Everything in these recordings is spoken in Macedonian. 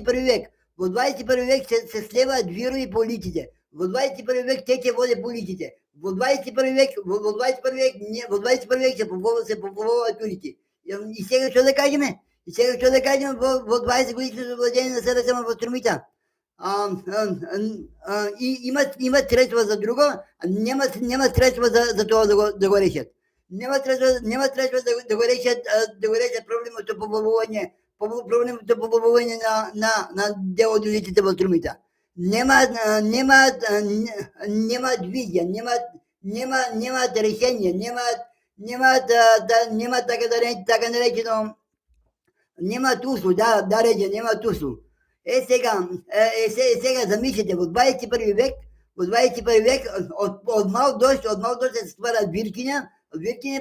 21 век. В 21 век се сливат вирови политите. В 21 век те води политите. В 21 век, в 21 век се попълват турите. И сега що да кажем? И сега що да кажем в 20 годишното владение на СДС в Струмица? Има средства за друго, няма средства за това да го решат. Няма средства да го решат проблемното попълване на делодолиците в Струмица. Нямат визия, нямат решение, нямат така наречено, нямат усл, нямат усл. Сега замислите, в 21 век, от мал дощ се стварят Виркина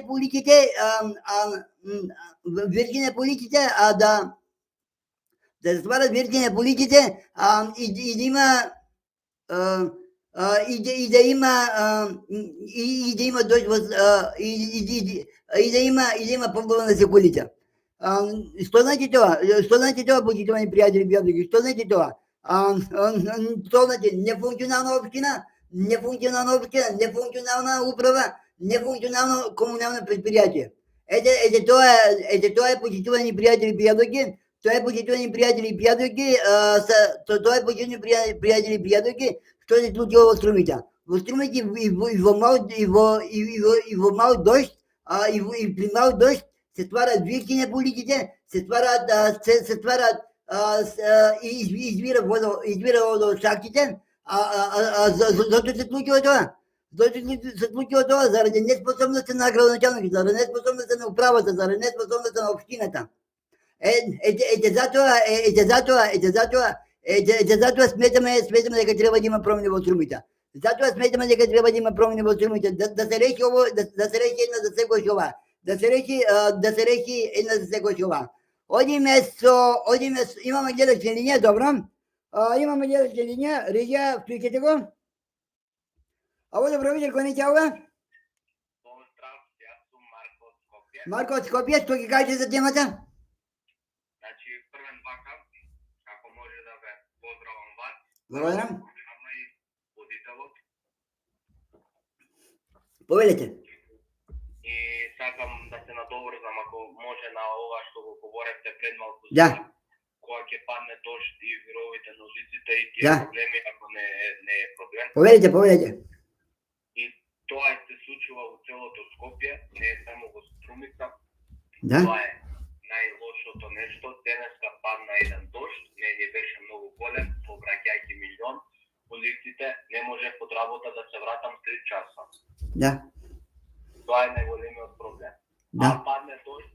политите, да се стварят Виркина политите и да има дощ и да има по-голяма секулица. Що значи това? Почитувани приятели, приятели? Що значи това? Нефункционална община, нефункционална управа, нефункционално комунално предприятие. Това е почитувани приятели, приятелки. Това е почитувани приятели и приятелки, що се случило в Струмица. В Струмица и в мал дощ, и при мал дощ се стварят виркини политите, се стварят извира вода шахтите, защото се случило това. Заради неспособността на градоначалника, заради неспособността на управата, заради неспособността на общината. Затова сметаме дека трябва да има промени в Струмица. Да се реши една за секој ова. Да се реши една за секој ова. Одиме со имаме гледачка линија, добро? Имаме гледачка линија, режија, вклучете го. Ало, добро вечер, кој не ќава? Поздрав, јас сум Марко од Скопје. Марко од Скопје, што ќе кажете за темата? Значи, првен вака, ако може да ве поздравам вас. Благодарам. Ама и водителот. Повелете. И сакам да се надоврзам, ако може, на ова што го говоревте пред малку. Да. Кога ќе падне дожд и вировите на улиците и тие проблеми, ако не е проблем. Повелете. И тоа се случува во целото Скопје, не е само во Струмица. Да. Тоа е најлошото нешто. Денеска падна еден дожд, не ни беше многу голем, повраќајќи милион. Улиците не можев од работа да се вратам 3 часа. Да. Тоа е најголемиот проблем. Да. А падне дожд,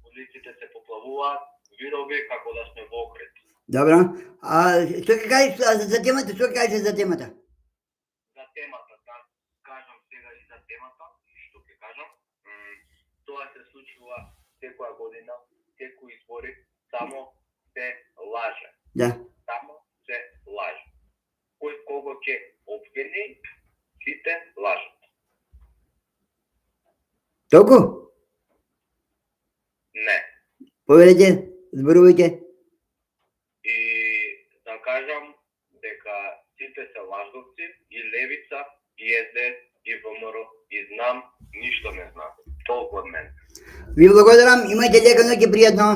улиците се поплавуваат, вирови како да сме во окрет. Добро. Што ќе кажеш за темата? За темата, да кажам сега и за темата, што ќе кажам. Тоа се случува секоја година, секои избори, само се лаже. Да. Само се лаже. Кој кого ќе обвини, сите лажат. Толку? Не. Повелете, зборувајте. И да кажам дека сите се лажговци, и Левица, и СДС, и ВМРО, и знам, ништо не знам. Толку од мене. Ви благодарам, имајте лека ноќе, пријатно.